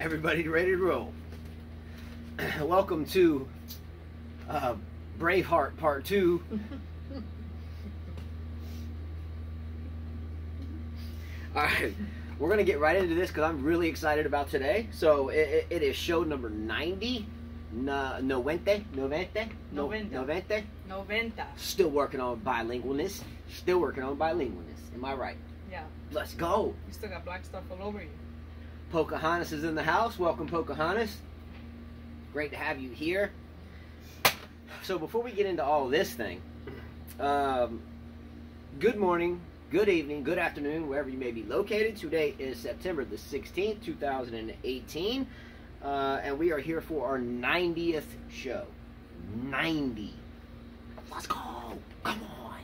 Everybody ready to roll? Welcome to Braveheart Part 2. Alright, we're going to get right into this because I'm really excited about today. So it is show number 90. 90. Still working on bilingualness. Am I right? Yeah. Let's go. You still got black stuff all over you. Pocahontas is in the house. Welcome, Pocahontas. Great to have you here. So before we get into all this thing, good morning, good evening, good afternoon, wherever you may be located. Today is September the 16th, 2018, and we are here for our 90th show. 90. Let's go. Come on.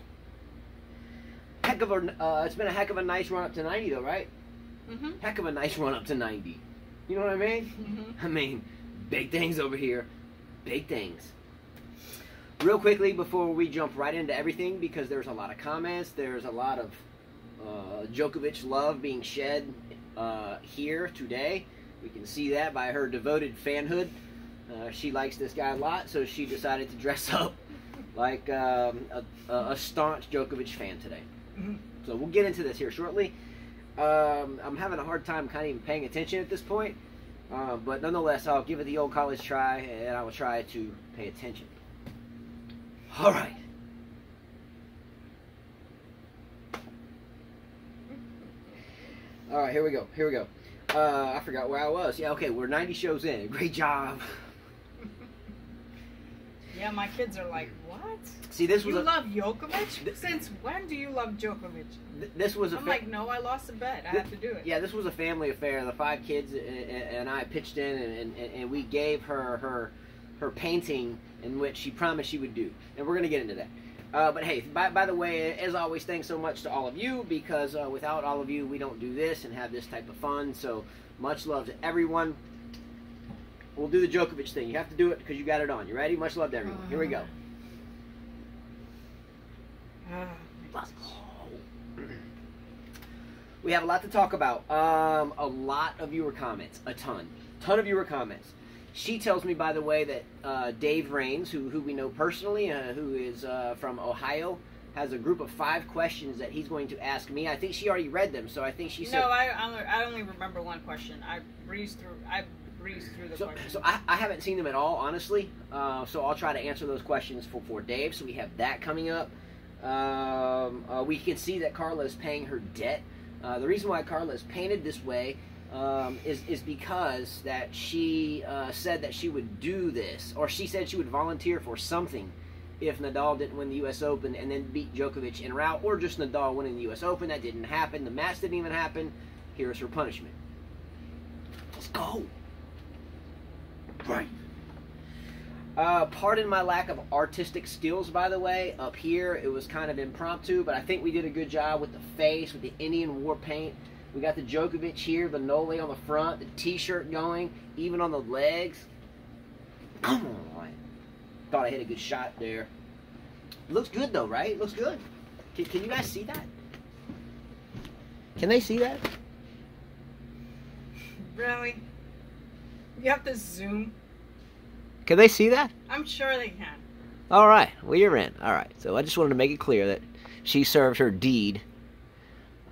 Heck of a, it's been a heck of a nice run up to 90, though, right? Mm-hmm. Heck of a nice run up to 90. You know what I mean? Mm-hmm. I mean, big things over here. Big things. Real quickly before we jump right into everything, because there's a lot of comments, there's a lot of Djokovic love being shed here today. We can see that by her devoted fanhood. She likes this guy a lot, so she decided to dress up like a staunch Djokovic fan today. Mm-hmm. So we'll get into this here shortly. I'm having a hard time kind of even paying attention at this point, but nonetheless, I'll give it the old college try, and I will try to pay attention. All right. All right, here we go. I forgot where I was. Yeah, okay, we're 90 shows in. Great job. Yeah, my kids are like, what? See, this was you love Djokovic? Since when do you love Djokovic? This was I'm like, no, I lost a bet. I have to do it. Yeah, this was a family affair. The 5 kids and I pitched in, and we gave her painting in which she promised she would do. And we're going to get into that. But hey, by the way, as always, thanks so much to all of you, because without all of you, we don't do this and have this type of fun. So much love to everyone. We'll do the Djokovic thing. You have to do it because you got it on. You ready? Much love to everyone. Here we go. Let's go. We have a lot to talk about. A lot of viewer comments. A ton of viewer comments. She tells me, by the way, that Dave Rains, who we know personally, who is from Ohio, has a group of 5 questions that he's going to ask me. I think she already read them, so I think she said... No, I only remember one question. I breezed through the questions. So I haven't seen them at all, honestly. So I'll try to answer those questions for Dave. So we have that coming up. We can see that Carla is paying her debt. The reason why Carla is painted this way is because that she said that she would do this, or she said she would volunteer for something if Nadal didn't win the U.S. Open and then beat Djokovic in route, or just Nadal winning the U.S. Open. That didn't happen. The match didn't even happen. Here's her punishment. Let's go. Right. Pardon my lack of artistic skills, by the way. Up here, it was kind of impromptu, but I think we did a good job with the face, with the Indian war paint. We got the Djokovic here, the Nole on the front, the t-shirt going, even on the legs. Come on. Thought I hit a good shot there. Looks good, though, right? Looks good. Can you guys see that? Can they see that? Really? You have to zoom. Can they see that? I'm sure they can. All right. Well, you're in. All right. So I just wanted to make it clear that she served her deed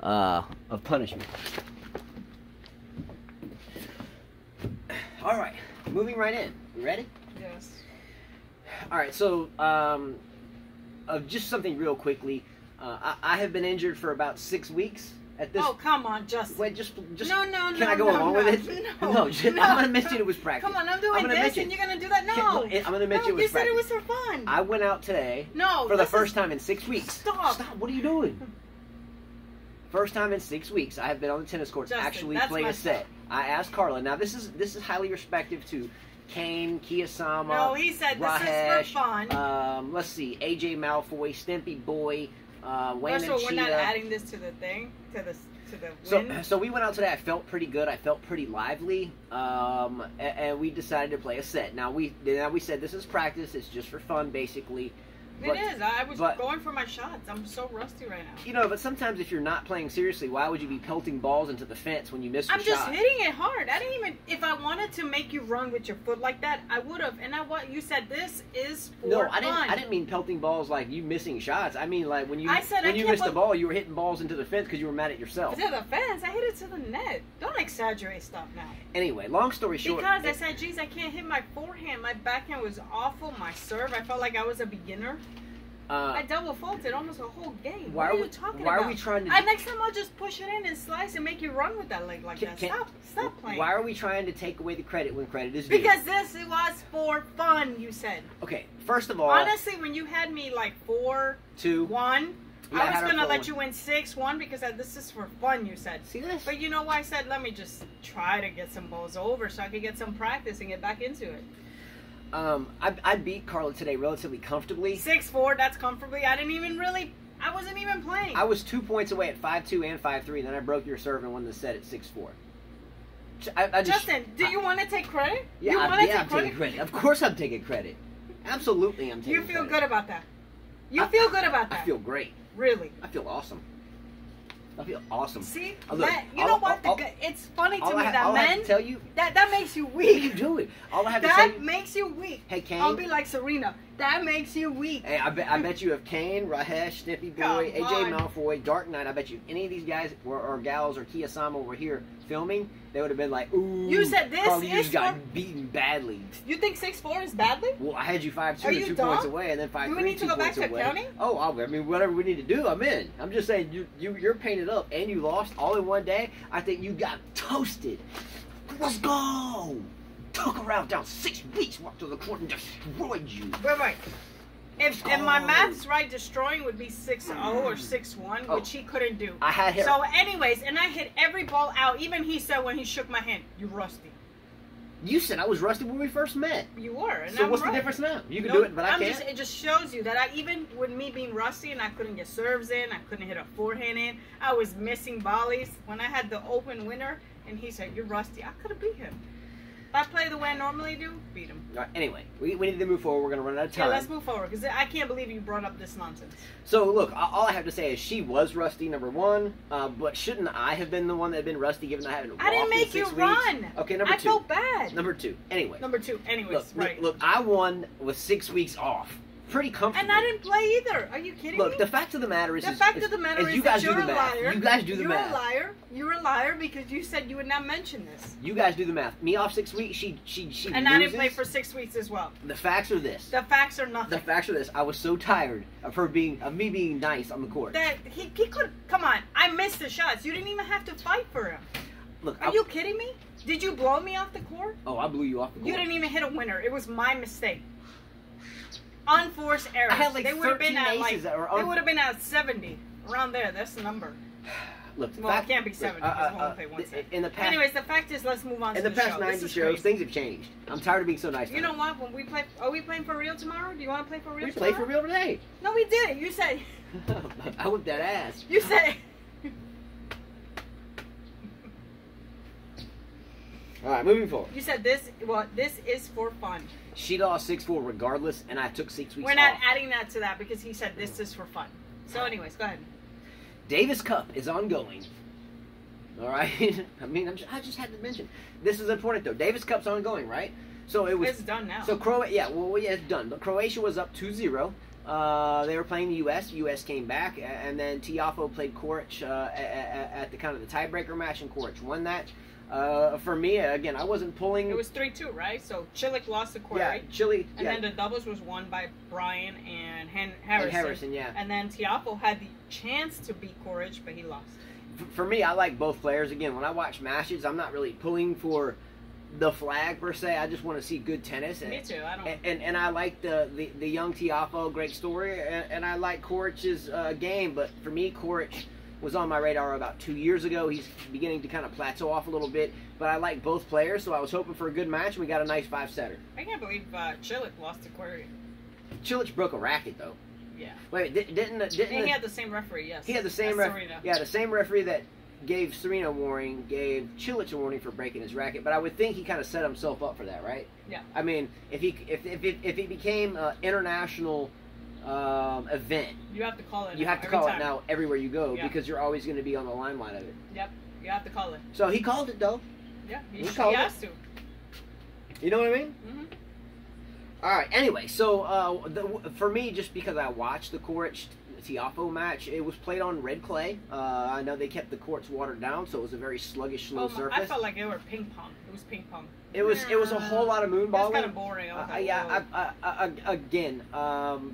of punishment. All right. Moving right in. You ready? Yes. All right. So just something real quickly. I have been injured for about 6 weeks. At this, oh, come on, Justin. Wait, just no, can I go along with it? No, I'm going to mention it was practice. Come on, I'm doing this and you're going to do that? No. I'm going to mention it was practice. You said it was for fun. I went out today for the first time in 6 weeks. Stop. What are you doing? First time in 6 weeks, I have been on the tennis courts actually playing a set. I asked Carla. Now, this is highly respective to Kane, Kiyosama, no, he said Rahesh, this is for fun. Let's see, AJ Malfoy, Stimpy Boy, Wayne and we're not adding this to the thing, to the win. So we went out today. I felt pretty good. I felt pretty lively, and we decided to play a set. Now we said this is practice. It's just for fun, basically. It is. I was going for my shots. I'm so rusty right now. You know, but sometimes if you're not playing seriously, why would you be pelting balls into the fence when you miss your shot? I'm just hitting it hard. I didn't even... If I wanted to make you run with your foot like that, I would have. And you said this is for No, fun. I didn't mean pelting balls like you missing shots. I mean like when you missed the ball, you were hitting balls into the fence because you were mad at yourself. To the fence? I hit it to the net. Don't exaggerate stuff now. Anyway, long story short... Because I said, geez, I can't hit my forehand. My backhand was awful. My serve, I felt like I was a beginner. I double faulted almost a whole game. What are you talking about? Why are we trying to... next time I'll just push it in and slice and make you run with that leg like that. Stop playing. Why are we trying to take away the credit when credit is due? Because this was for fun, you said. Okay, first of all... Honestly, when you had me like 4-1, I was going to let you win 6-1 because this is for fun, you said. See this? But you know why I said, let me just try to get some balls over so I could get some practice and get back into it. I beat Carla today relatively comfortably. 6-4, that's comfortably. I wasn't even playing. I was 2 points away at 5-2 and 5-3, then I broke your serve and won the set at 6-4. Justin, do you want to take credit? Yeah, I'm taking credit. Of course I'm taking credit. Absolutely I'm taking credit. You feel good about that? You feel good about that? I feel great. Really? I feel awesome. I feel awesome. See, look, you know what? It's funny to me that men. Tell you that makes you weak. What are you doing? All I have to say. That makes you weak. Hey, Kane. I'll be like Serena. That makes you weak. Hey, I bet you if Kane, Rahesh, Snippy Boy, AJ Malfoy, Dark Knight, I bet you any of these guys or gals or Kiyosama were here filming, they would have been like, ooh. You said this Carla, is you just got beaten badly. You think 6-4 is badly? Well, I had you 5-2 2 points away, and then 5-3 Do we need to go back to counting? Oh, I mean, whatever we need to do, I'm in. I'm just saying, you're painted up, and you lost all in one day. I think you got toasted. Let's go. Took her out down 6 weeks, walked to the court and destroyed you. Right. If my math's right, destroying would be 6-0 or 6-1, which he couldn't do. I had him. So, anyways, and I hit every ball out. Even he said when he shook my hand, "You rusty." You said I was rusty when we first met. You were. And so what's the difference now? You can do it, but I can't. It just shows you that even with me being rusty and I couldn't get serves in, I couldn't hit a forehand in, I was missing volleys. When I had the open winner, and he said, "You're rusty," I could have beat him. If I play the way I normally do, beat him. All right, anyway, we need to move forward. We're going to run out of time. Yeah, let's move forward, because I can't believe you brought up this nonsense. So, look, all I have to say is she was rusty, number one, but shouldn't I have been the one that had been rusty, given I haven't walked in 6 weeks? I didn't make you run. Okay, number 2. I felt bad. Number 2. Anyway. Number 2. Anyways, right. Look, I won with 6 weeks off. Pretty comfortable. And I didn't play either. Are you kidding me? Look, the fact of the matter is... The fact of the matter is you guys that you're do the a math. liar. You guys do the math. You're a liar. You're a liar because you said you would not mention this. You guys do the math. Me off 6 weeks, she and loses. I didn't play for 6 weeks as well. The facts are this. The facts are nothing. The facts are this. I was so tired of me being nice on the court. That he could... Come on. I missed the shots. You didn't even have to fight for him. Look, are you kidding me? Did you blow me off the court? Oh, I blew you off the court. You didn't even hit a winner. It was my mistake. Unforced errors. I had like they would have been at they would have been at 70, around there. That's the number. Look, well, it can't be 70 because we only play one set. Anyways, the fact is, let's move on. In to the past 90 shows, things have changed. I'm tired of being so nice. You know what? When we play, are we playing for real tomorrow? Do you want to play for real? We play for real today. No, we didn't. You said. I whipped that ass. You said. All right, moving forward. You said this. Well, this is for fun. She lost 6-4 regardless, and I took 6 weeks off. We're not adding that to that because he said this is for fun. So, anyways, go ahead. Davis Cup is ongoing. All right. I mean, I just had to mention this is important though. Davis Cup's ongoing, right? So it was. It's done now. So it's done. But Croatia was up 2-0. They were playing the U.S. U.S. came back, and then Tiafoe played Koric at the kind of the tiebreaker match, and Koric won that. For me, again, I wasn't pulling. It was 3-2, right? So Chilik lost to Koric. Yeah, Chile. And then the doubles was won by Brian and Harrison. Harrison, yeah. And then Tiafoe had the chance to beat Koric, but he lost. For me, I like both players. Again, when I watch matches, I'm not really pulling for the flag per se. I just want to see good tennis. Me too. I don't. And I like the young Tiafoe, great story, and I like Koric's game. But for me, Koric was on my radar about 2 years ago. He's beginning to kind of plateau off a little bit, but I like both players, so I was hoping for a good match, and we got a nice 5-setter. I can't believe Chilik lost to Koric. Chilik broke a racket, though. Yeah. Wait, didn't he had the same referee, yes. He had the same referee. Yeah, the same referee that gave Serena a warning, gave Chilik a warning for breaking his racket, but I would think he kind of set himself up for that, right? Yeah. I mean, if he became international event. You have to call it. You have to call it now everywhere you go because you're always going to be on the limelight of it. Yep, you have to call it. So he called it though. Yeah, he has to. You know what I mean? Mm-hmm. All right. Anyway, so for me, just because I watched the Coric Tiafoe match, it was played on red clay. I know they kept the courts watered down, so it was a very sluggish, slow surface. I felt like it were ping pong. It was ping pong. It was a whole lot of moonballing. It's kind of boring. Again,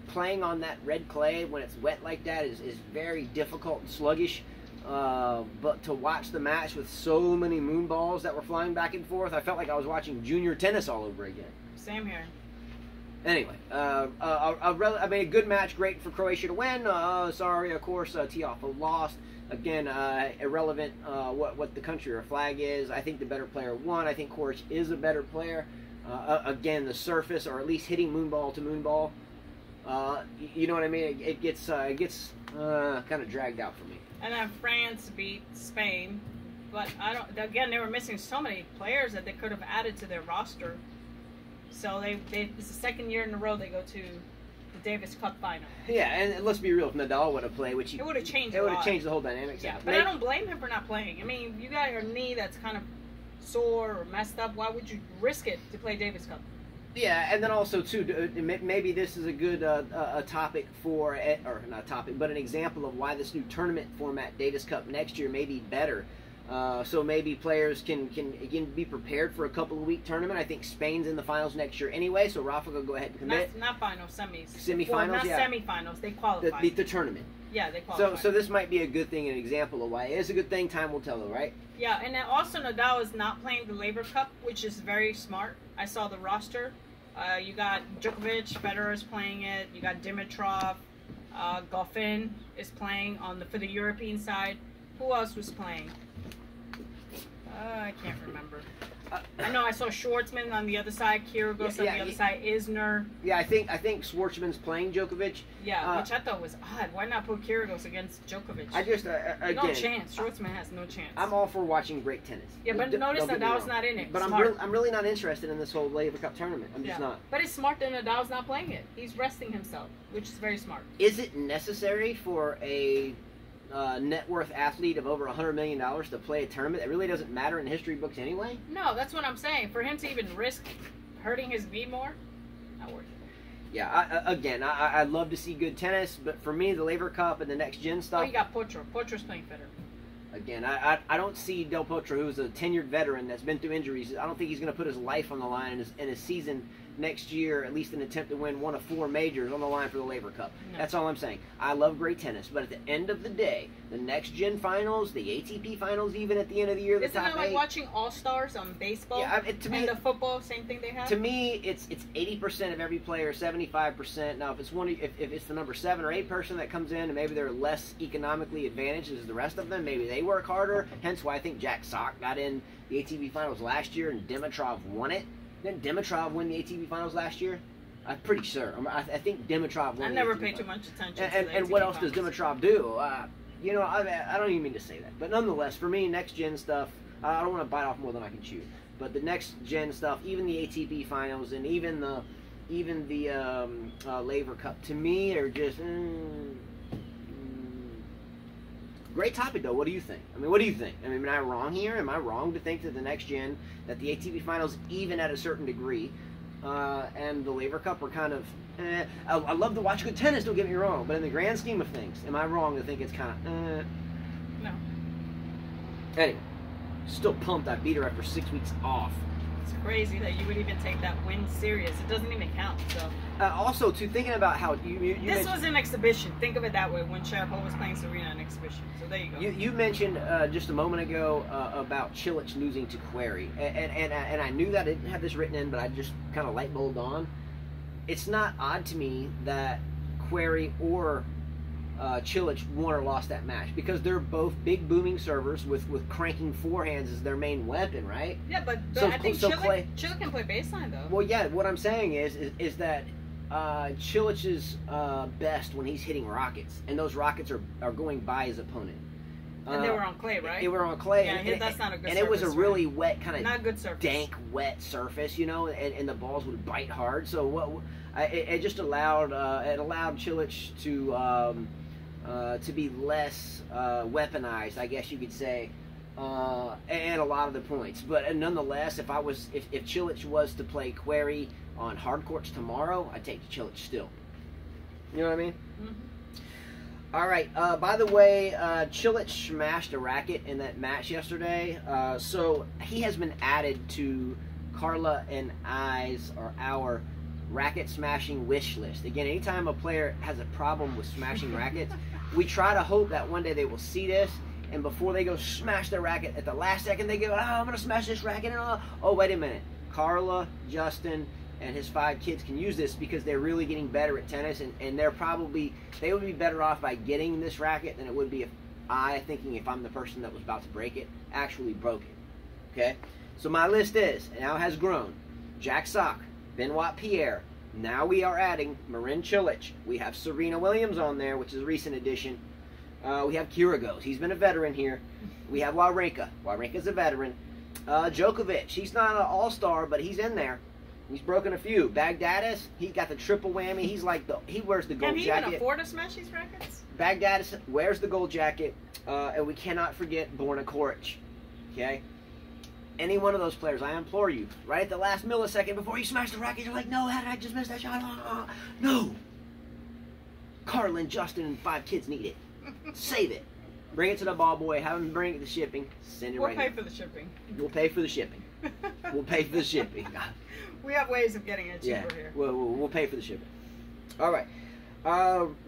playing on that red clay when it's wet like that is very difficult and sluggish. But to watch the match with so many moonballs that were flying back and forth, I felt like I was watching junior tennis all over again. Same here. Anyway, a good match, great for Croatia to win. Sorry, of course, Tiafoe lost. Again, irrelevant what the country or flag is. I think the better player won. I think Coric is a better player. Again, the surface, or at least hitting moonball to moonball, you know what I mean? It gets kind of dragged out for me. And then France beat Spain, but again, they were missing so many players that they could have added to their roster. So it's the second year in a row they go to the Davis Cup final. Yeah, and let's be real, if Nadal would have played, which it would have changed. It would have changed the whole dynamics. Yeah, but I don't blame him for not playing. I mean, you got your knee that's kind of sore or messed up. Why would you risk it to play Davis Cup? Yeah, and then also too, maybe this is a good a topic for, or not topic, but an example of why this new tournament format, Davis Cup, next year may be better. So maybe players can again be prepared for a couple of week tournament. I think Spain's in the finals next year anyway, so Rafa will go ahead and commit. Not finals, semis. Semifinals, well, not semifinals. They qualify. The tournament. Yeah, they qualify. So this might be a good thing, an example of why it is a good thing. Time will tell, though, right? Yeah, and then also Nadal is not playing the Laver Cup, which is very smart. I saw the roster. You got Djokovic, Federer is playing it. You got Dimitrov, Goffin is playing for the European side. Who else was playing? I can't remember. I know I saw Schwartzman on the other side, Kyrgios on the other side, Isner. Yeah, I think Schwartzman's playing Djokovic. Yeah, which I thought was odd. Why not put Kyrgios against Djokovic? I just again, no chance. Schwartzman has no chance. I'm all for watching great tennis. Yeah, but notice Nadal's not in it. But I'm really not interested in this whole Laver Cup tournament. I'm just not. But it's smart that Nadal's not playing it. He's resting himself, which is very smart. Is it necessary for a net worth athlete of over $100 million to play a tournament that really doesn't matter in history books anyway? No, that's what I'm saying. For him to even risk hurting his knee more, not worth it. Yeah, I'd love to see good tennis, but for me, the Laver Cup and the next gen stuff. Oh, you got Potro. Potro's playing Federer. Again, I don't see Del Potro, who's a tenured veteran that's been through injuries. I don't think he's going to put his life on the line in his season next year, at least an attempt to win one of 4 majors on the line for the Laver Cup. No. That's all I'm saying. I love great tennis, but at the end of the day, the next gen finals, the ATP finals, even at the end of the year, the top 8. Isn't it like watching All-Stars on baseball? Yeah, to me, and the football, same thing they have? To me, it's 80% of every player, 75%. Now, if it's the number 7 or 8 person that comes in, and maybe they're less economically advantaged as the rest of them, maybe they work harder. Hence why I think Jack Sock got in the ATP finals last year, and Dimitrov won it. Didn't Dimitrov win the ATP finals last year? I'm pretty sure. I think Dimitrov won. I never paid too much attention to the and what else finals. does Dimitrov do? You know, I don't even mean to say that. But nonetheless, for me, next gen stuff, I don't want to bite off more than I can chew. But the next gen stuff, even the ATP finals and even the Laver Cup, to me, are just great topic, though. What do you think? I mean, what do you think? I mean, am I wrong here? Am I wrong to think that the next gen, that the ATP finals, even at a certain degree, and the Laver Cup are kind of, I love to watch good tennis, don't get me wrong, but in the grand scheme of things, am I wrong to think it's kind of, No. Anyway, still pumped I beat her after 6 weeks off. It's crazy that you would even take that win serious. It doesn't even count, so. Also, too, thinking about how you this was an exhibition. Think of it that way, when Sharapova was playing Serena, an exhibition. So there you go. You mentioned just a moment ago about Cilic losing to Querrey, and I knew that I didn't have this written in, but I just kind of light bulbed on. It's not odd to me that Querrey or Cilic won or lost that match, because they're both big booming servers with cranking forehands as their main weapon, right? Yeah, but I think Cilic can play baseline though. Well, yeah. What I'm saying is that Cilic is best when he's hitting rockets, and those rockets are going by his opponent. And they were on clay, right? They were on clay. Yeah, and that's not a good and surface. it was a really wet, kind of not good surface. Dank, wet surface, you know, and the balls would bite hard. So It just allowed Cilic to be less weaponized, I guess you could say, and a lot of the points. But nonetheless, if Cilic was to play Querrey on hard courts tomorrow, I'd take Cilic still. You know what I mean? Mm-hmm. All right. By the way, Cilic smashed a racket in that match yesterday, so he has been added to Carla and our racket smashing wish list. Again, anytime a player has a problem with smashing rackets, we try to hope that one day they will see this, and before they go smash their racket, at the last second they go, oh, I'm going to smash this racket, and oh, wait a minute. Carla, Justin, and his 5 kids can use this because they're really getting better at tennis, and they would be better off by getting this racket than it would be if if I'm the person that was about to break it, actually broke it. Okay? So my list now has grown. Jack Sock, Benoit Pierre. Now we are adding Marin Cilic. We have Serena Williams on there, which is a recent addition. We have Kyrgios. He's been a veteran here. We have Wawrinka. Wawrinka's a veteran. Djokovic. He's not an all-star, but he's in there. He's broken a few. Baghdadis, he got the triple whammy. He's like he wears the gold jacket. Can he even afford to smash these rackets? Baghdadis wears the gold jacket, and we cannot forget Borna Coric. Okay? Any one of those players, I implore you, right at the last millisecond before you smash the racket, you're like, no, how did I just miss that shot? No. Carla and Justin and 5 kids need it. Save it. Bring it to the ball boy. Have him bring it to shipping. Send it right We'll pay for the shipping. We'll pay for the shipping. We'll pay for the shipping. We have ways of getting it cheaper here. We'll pay for the shipping. All right.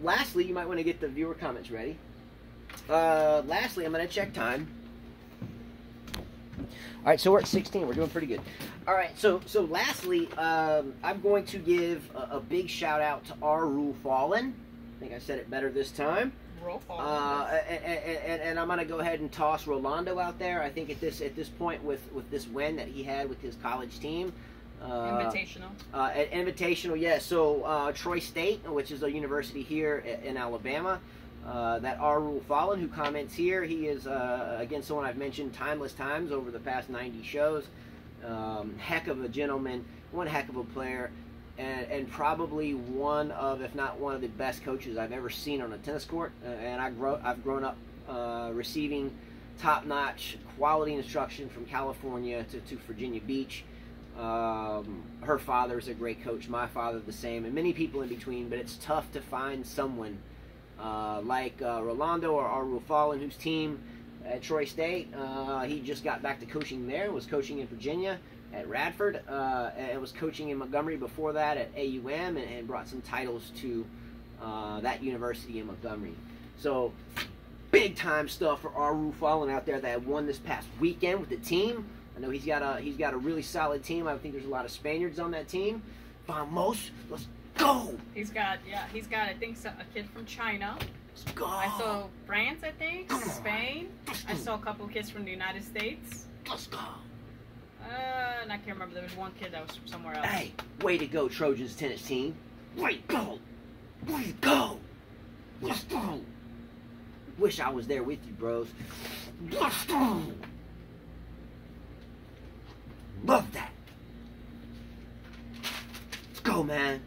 Lastly, you might want to get the viewer comments ready. Lastly, I'm going to check time. All right, so we're at 16. We're doing pretty good. All right, so lastly, I'm going to give a big shout out to our Rule Fallen. I think I said it better this time. Rule Fallen. And I'm going to go ahead and toss Rolando out there. I think at this point with this win that he had with his college team. Invitational. Invitational, yes. So Troy State, which is a university here in Alabama. That R. Rule Fallen, who comments here, he is, again, someone I've mentioned timeless times over the past 90 shows. Heck of a gentleman, one heck of a player, and probably one of, if not one of the best coaches I've ever seen on a tennis court. And I've grown up receiving top-notch quality instruction from California to Virginia Beach. Her father is a great coach, my father the same, and many people in between, but it's tough to find someone like Rolando or R. Rule Fallen, whose team at Troy State, he just got back to coaching there, was coaching in Virginia at Radford, and was coaching in Montgomery before that at AUM, and brought some titles to that university in Montgomery. So, big time stuff for R. Rule Fallen out there that won this past weekend with the team. I know he's got a really solid team. I think there's a lot of Spaniards on that team. Vamos, let's go. He's got I think a kid from China. Let's go. I saw France, I think, Spain. I saw a couple of kids from the United States. Let's go. And I can't remember. There was one kid that was from somewhere else. Hey, way to go, Trojans tennis team. Way to go. Way to go. Let's go. Wish I was there with you, bros. Let's go. Love that. Let's go, man.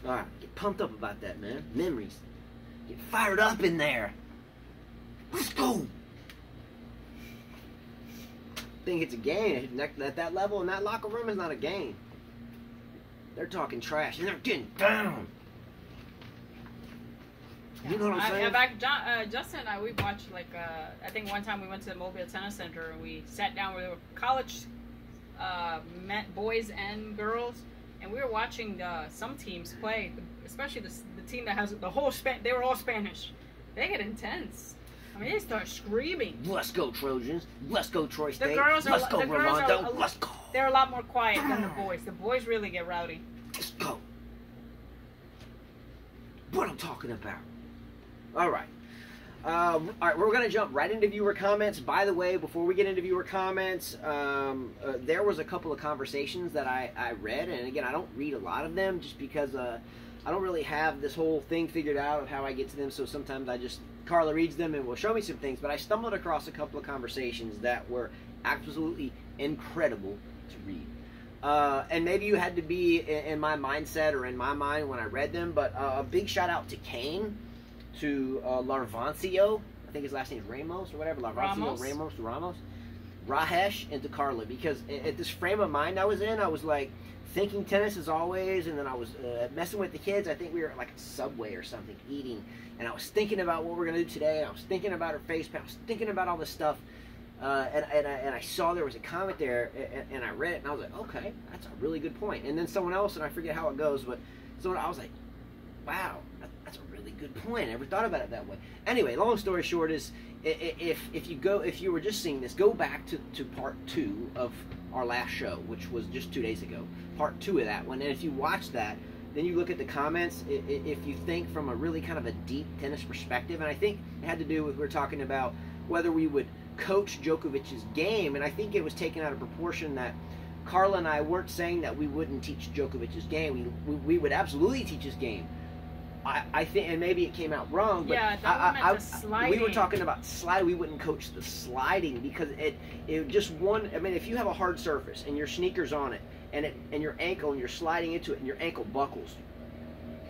Alright, get pumped up about that, man. Memories. Get fired up in there. Let's go. Think it's a game. At that level, in that locker room, is not a game. They're talking trash, and they're getting down. You know what I'm saying? Justin and I, we watched, I think one time we went to the Mobile Tennis Center and we sat down with college boys and girls, and we were watching some teams play, especially the team that has the whole they were all Spanish. They get intense. I mean, they start screaming. Let's go, Trojans. Let's go, Troy State. Let's go, Rolando. Let's go. They're a lot more quiet than the boys. The boys really get rowdy. Let's go. What I'm talking about. All right. We're going to jump right into viewer comments. By the way, before we get into viewer comments, there was a couple of conversations that I read, and again, I don't read a lot of them just because I don't really have this whole thing figured out of how I get to them, so sometimes Carla reads them and will show me some things, but I stumbled across a couple of conversations that were absolutely incredible to read. And maybe you had to be in my mindset or in my mind when I read them, but a big shout out to Kane, to Larvancio, I think his last name is Ramos or whatever, Larvancio Ramos, Rahesh, and to Carla, because at this frame of mind I was in, I was like thinking tennis as always, and then I was messing with the kids. I think we were at like a Subway or something eating, and I was thinking about what we're going to do today, and I was thinking about her face paint, I was thinking about all this stuff. And I saw there was a comment there, and I read it, and I was like, okay, that's a really good point. And then someone else, and I forget how it goes, but someone, I was like, wow, that's a really good point. I never thought about it that way. Anyway, long story short is, if you were just seeing this, go back to part 2 of our last show, which was just 2 days ago. Part 2 of that one, and if you watch that, then you look at the comments. If you think from a really kind of a deep tennis perspective, and I think it had to do with, we were talking about whether we would coach Djokovic's game, and I think it was taken out of proportion that Carla and I weren't saying that we wouldn't teach Djokovic's game. We would absolutely teach his game. I think, and maybe it came out wrong, but yeah, we were talking about slide. We wouldn't coach the sliding because it just one. I mean, if you have a hard surface and your sneakers on it, and your ankle, and you're sliding into it, and your ankle buckles,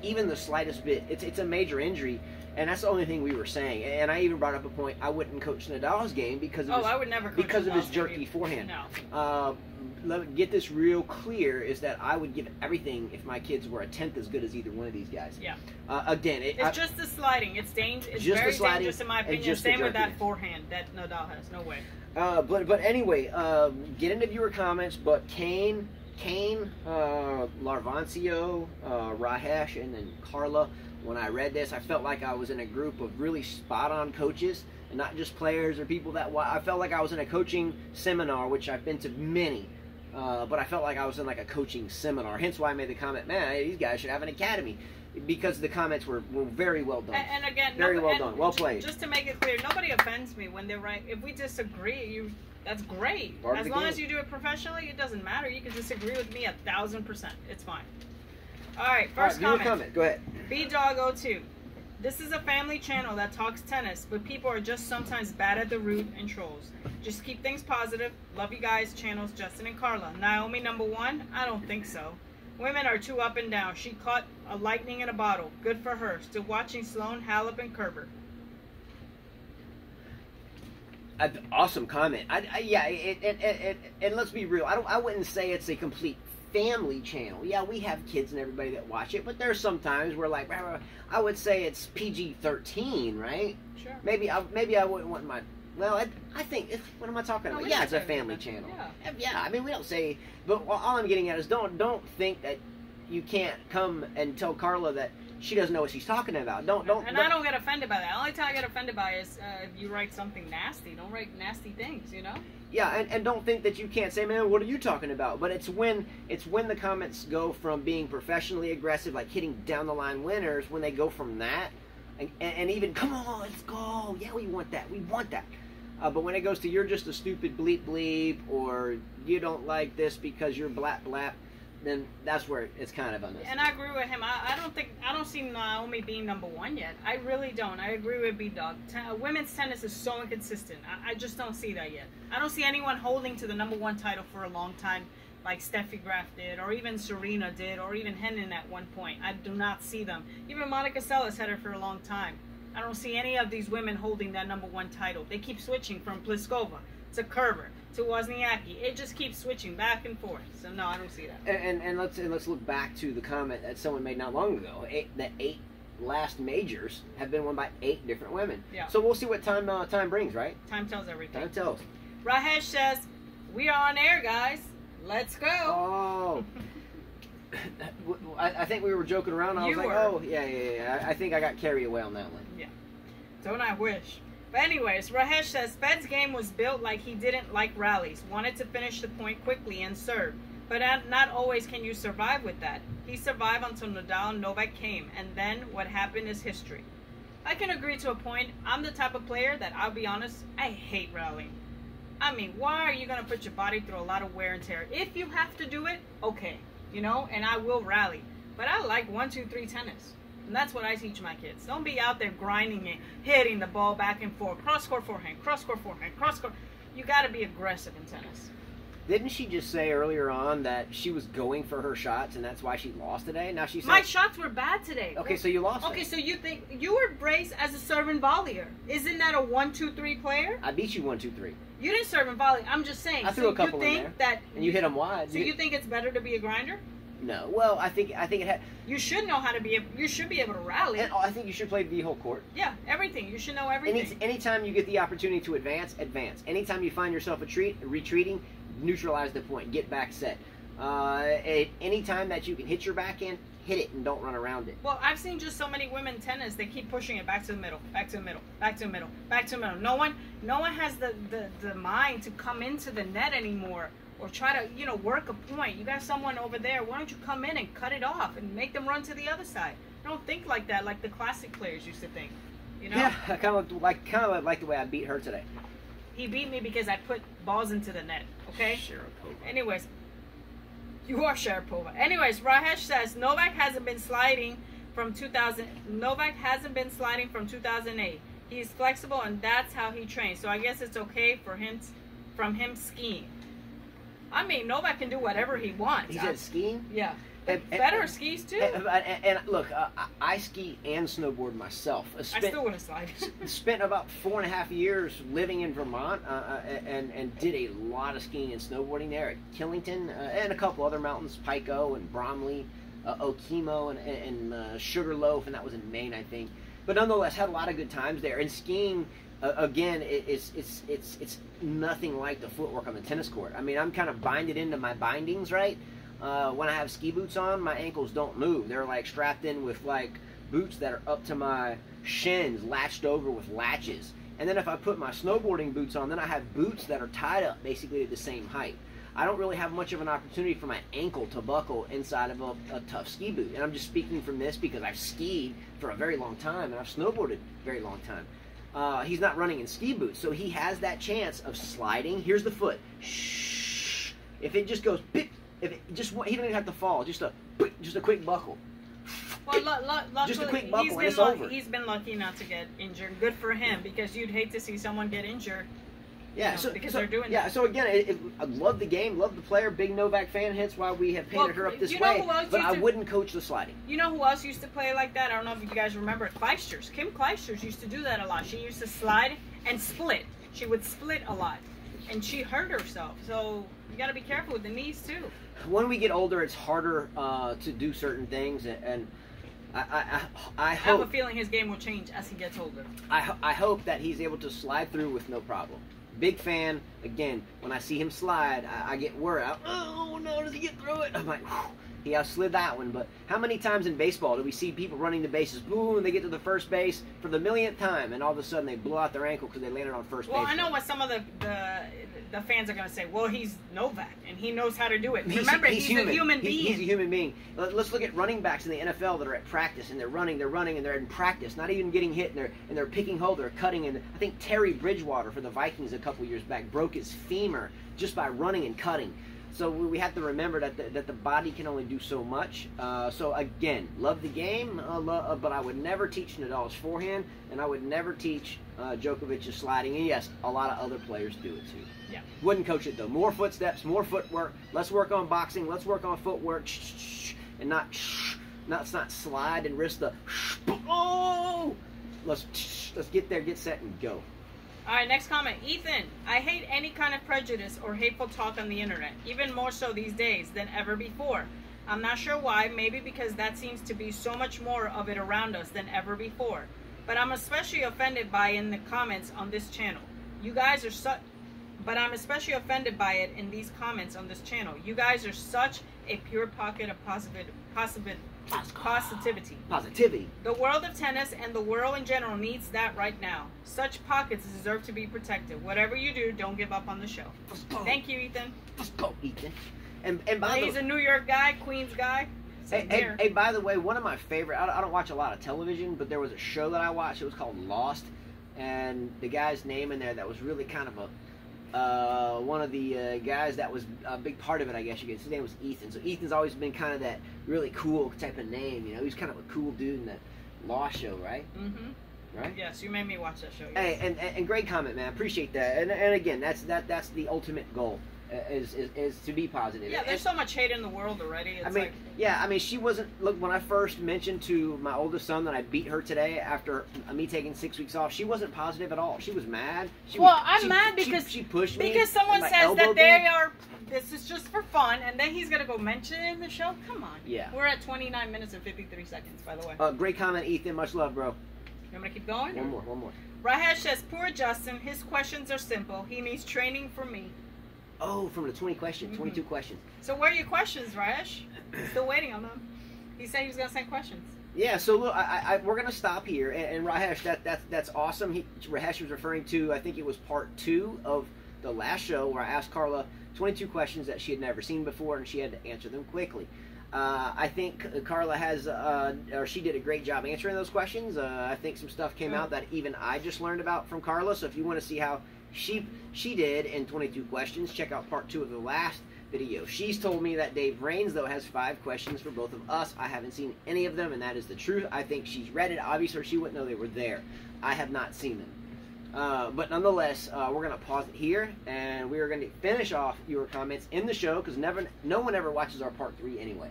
even the slightest bit, it's a major injury. And that's the only thing we were saying. And I even brought up a point, I wouldn't coach Nadal's game because of I would never coach because of his Nadal's jerky game. forehand. No. Let me get this real clear, is that I would give everything if my kids were a tenth as good as either one of these guys. Yeah. Again, it's just the sliding. It's dangerous. It's just very the sliding, dangerous in my and opinion. just the Same with that jerkiness. forehand that Nadal has. No way. But anyway, get into viewer comments. But Kane, Larvancio, Rahesh, and then Carla. When I read this, I felt like I was in a group of really spot-on coaches, and not just players or people that. I felt like I was in a coaching seminar, which I've been to many, but I felt like I was in like a coaching seminar. Hence why I made the comment, man, these guys should have an academy, because the comments were very well done. And again, very well done, well played. Just to make it clear, nobody offends me when they're right. If we disagree, that's great. Part of As the long game. as you do it professionally, it doesn't matter. You can disagree with me 1,000%. It's fine. All right, first comment. Go ahead. BDog02. This is a family channel that talks tennis, but people are just sometimes bad at the root and trolls. Just keep things positive. Love you guys. Channels Justin and Carla. Naomi #1? I don't think so. Women are too up and down. She caught a lightning in a bottle. Good for her. Still watching Sloane, Halep, and Kerber. Awesome comment. Yeah, and let's be real. I wouldn't say it's a complete family channel. Yeah, we have kids and everybody that watch it, but there's sometimes we're like, I would say it's PG-13, right? Sure. Maybe I wouldn't want my. Well, I think what am I talking about? Yeah, it's a family channel. Yeah. I mean, we don't say, but all I'm getting at is don't think that you can't come and tell Carla that she doesn't know what she's talking about. Don't. I don't get offended by that. The only time I get offended by is if you write something nasty. Don't write nasty things, you know? Yeah, and don't think that you can't say, man, what are you talking about? But it's when the comments go from being professionally aggressive, like hitting down the line winners, when they go from that, and even, come on, let's go. Yeah, we want that. But when it goes to, you're just a stupid bleep bleep, or you don't like this because you're blap blap, then that's where it's kind of unnecessary. And I agree with him. I don't see Naomi being #1 yet. I really don't. I agree with B-Dog. Women's tennis is so inconsistent. I just don't see that yet. I don't see anyone holding to the #1 title for a long time like Steffi Graf did, or even Serena did, or even Henin at one point. I do not see them. Even Monica Seles had it for a long time. I don't see any of these women holding that #1 title. They keep switching from Pliskova to Kerber to Wozniacki. It just keeps switching back and forth. So no, I don't see that. And let's look back to the comment that someone made not long ago. The 8 last majors have been won by 8 different women. Yeah. So we'll see what time brings, right? Time tells everything. Time tells. Rahesh says, "We are on air, guys. Let's go." Oh. I think we were joking around. I was like, oh, yeah. I think I got carried away on that one. Yeah. Don't I wish. But anyways, Rahesh says, Fed's game was built like he didn't like rallies. Wanted to finish the point quickly and serve. But not always can you survive with that. He survived until Nadal and Novak came. And then what happened is history. I can agree to a point. I'm the type of player that, I'll be honest, I hate rallying. I mean, why are you going to put your body through a lot of wear and tear? If you have to do it, okay. You know, and I will rally. But I like 1, 2, 3 tennis. And that's what I teach my kids. Don't be out there grinding it, hitting the ball back and forth. Cross-court forehand, cross-court forehand, cross-court. You got to be aggressive in tennis. Didn't she just say earlier on that she was going for her shots and that's why she lost today? Now she said my shots were bad today. Okay, so you lost. Okay, so you think you were braced as a serve and volleyer? Isn't that a 1-2-3 player? I beat you 1-2-3. You didn't serve and volley. I'm just saying. I threw a couple you think in there, and you hit them wide. So you think it's better to be a grinder? No. Well, I think it had. You should know how to be. You should be able to rally. And I think you should play the whole court. Yeah, everything. You should know everything. Anytime you get the opportunity to advance, advance. Anytime you find yourself retreating, neutralize the point. Get back set. Anytime that you can hit your backhand, hit it and don't run around it. Well, I've seen just so many women tennis. They keep pushing it back to the middle, back to the middle, back to the middle, back to the middle. No one has the mind to come into the net anymore or try to work a point. You got someone over there. Why don't you come in and cut it off and make them run to the other side? I don't think like that, like the classic players used to think. Yeah, I kind of like the way I beat her today. He beat me because I put balls into the net. Okay. Sharapova. Anyways. You are Sharapova. Anyways, Rajesh says Novak hasn't been sliding from 2000. Novak hasn't been sliding from 2008. He's flexible and that's how he trains. So I guess it's okay for him skiing. I mean, Novak can do whatever he wants. He said skiing? Yeah. Federer skis too. And look, I ski and snowboard myself. I still want to slide. Spent about 4.5 years living in Vermont and did a lot of skiing and snowboarding there at Killington and a couple other mountains, Pico and Bromley, Okemo and Sugarloaf, and that was in Maine, I think. But nonetheless, had a lot of good times there. And skiing, again, it's nothing like the footwork on the tennis court. I mean, I'm kind of binded into my bindings, right? When I have ski boots on, my ankles don't move. They're like strapped in with like boots that are up to my shins, latched over with latches. And then if I put my snowboarding boots on, then I have boots that are tied up basically at the same height. I don't really have much of an opportunity for my ankle to buckle inside of a tough ski boot. And I'm just speaking from this because I've skied for a very long time and I've snowboarded a very long time. He's not running in ski boots, so he has that chance of sliding. Here's the foot. Shh. If it just goes, he don't even have to fall. Just a quick buckle. Well, just a quick buckle and it's over. He's been lucky not to get injured. Good for him, because you'd hate to see someone get injured. Yeah, because they're doing that. Yeah, so again, I love the game, love the player, big Novak fan, hence why we have painted her up this way. But I wouldn't coach the sliding. You know who else used to play like that? I don't know if you guys remember Kleisters. Kim Kleisters used to do that a lot. She used to slide and split. She would split a lot, and she hurt herself. So you got to be careful with the knees too. When we get older, it's harder to do certain things, and I have a feeling his game will change as he gets older. I hope that he's able to slide through with no problem. Big fan. Again, when I see him slide, I get worried. Oh no, does he get through it? I'm like, whew. He outslid that one. But how many times in baseball do we see people running the bases, boom, and they get to the first base for the millionth time, and all of a sudden they blow out their ankle because they landed on first base? Well, I know what some of the fans are going to say. Well, he's Novak, and he knows how to do it. Remember, he's a human being. He's a human being. Let's look at running backs in the NFL that are at practice, and they're running, and they're in practice, not even getting hit, and they're picking hold, they're cutting. And I think Terry Bridgewater for the Vikings a couple years back broke his femur just by running and cutting. So we have to remember that the body can only do so much. So again, love the game, but I would never teach Nadal's forehand, and I would never teach Djokovic's sliding. And yes, a lot of other players do it too. Yeah. Wouldn't coach it though. More footsteps, more footwork. Let's work on boxing. Let's work on footwork, and not slide and risk the. Oh, let's get there, get set, and go. All right, next comment. Ethan, I hate any kind of prejudice or hateful talk on the internet, even more so these days than ever before. I'm not sure why, maybe because that seems to be so much more of it around us than ever before. But I'm especially offended by it in the comments on this channel. But I'm especially offended by it in these comments on this channel. You guys are such a pure pocket of positivity. The world of tennis and the world in general needs that right now. Such pockets deserve to be protected. Whatever you do, don't give up on the show. Thank you, Ethan. Let's go, Ethan. He's a New York guy, Queens guy. Hey, by the way, one of my favorite, I don't watch a lot of television, but there was a show that I watched. It was called Lost, and the guy's name in there that was really kind of one of the guys that was a big part of it, I guess you could say. His name was Ethan. So Ethan's always been kind of that really cool type of name, you know. He's kind of a cool dude in that Lost show, right? Mm-hmm. Right? Yes, you made me watch that show. Yes. Hey, and great comment, man. Appreciate that. And again, that's the ultimate goal. is to be positive. Yeah, there's so much hate in the world already. It's I mean, like, yeah, I mean, she wasn't. Look, when I first mentioned to my oldest son that I beat her today after me taking 6 weeks off, she wasn't positive at all. She was mad. I'm mad because she pushed me. Because someone and, like, says that elbowed they me. are. This is just for fun, and then he's gonna go mention it in the show. Come on. Yeah. We're at 29 minutes and 53 seconds, by the way. Great comment, Ethan. Much love, bro. You want me to keep going? One more. Rahesh says, "Poor Justin. His questions are simple. He needs training from me." Oh, from the 22 questions. So where are your questions, Rahesh? Still waiting on them. He said he was gonna send questions. Yeah, so look, we're gonna stop here, and Rahesh, that's awesome. Rahesh was referring to, I think it was part 2 of the last show where I asked Carla 22 questions that she had never seen before, and she had to answer them quickly. I think Carla she did a great job answering those questions. I think some stuff came out that even I just learned about from Carla. So if you want to see how she did in 22 questions, check out part 2 of the last video. She's told me that Dave Raines, though, has 5 questions for both of us. I haven't seen any of them, and that is the truth. I think she's read it, obviously, or she wouldn't know they were there. I have not seen them. But nonetheless, we're going to pause it here, and we are going to finish off your comments in the show, because no one ever watches our part 3 anyway.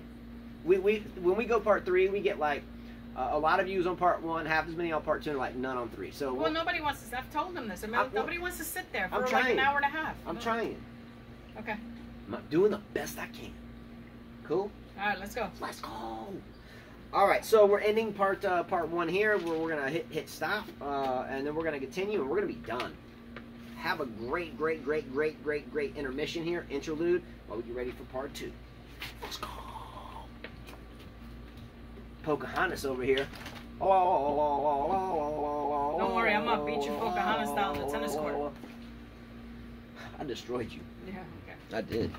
When we go part 3, we get like a lot of views on part 1, half as many on part 2, and like none on 3. So well, nobody wants to. I've told them this. I mean, nobody wants to sit there for I'm like trying. an hour and a half. I'm trying. Okay. I'm doing the best I can. Cool. All right, let's go. Let's go. All right, so we're ending part 1 here. Where we're gonna hit stop, and then we're gonna continue, and we're gonna be done. Have a great intermission here, interlude, while we get ready for part 2. Let's go. Pocahontas over here. Don't worry, I'm gonna beat you Pocahontas style on the tennis court. I destroyed you. Yeah. Okay. I did.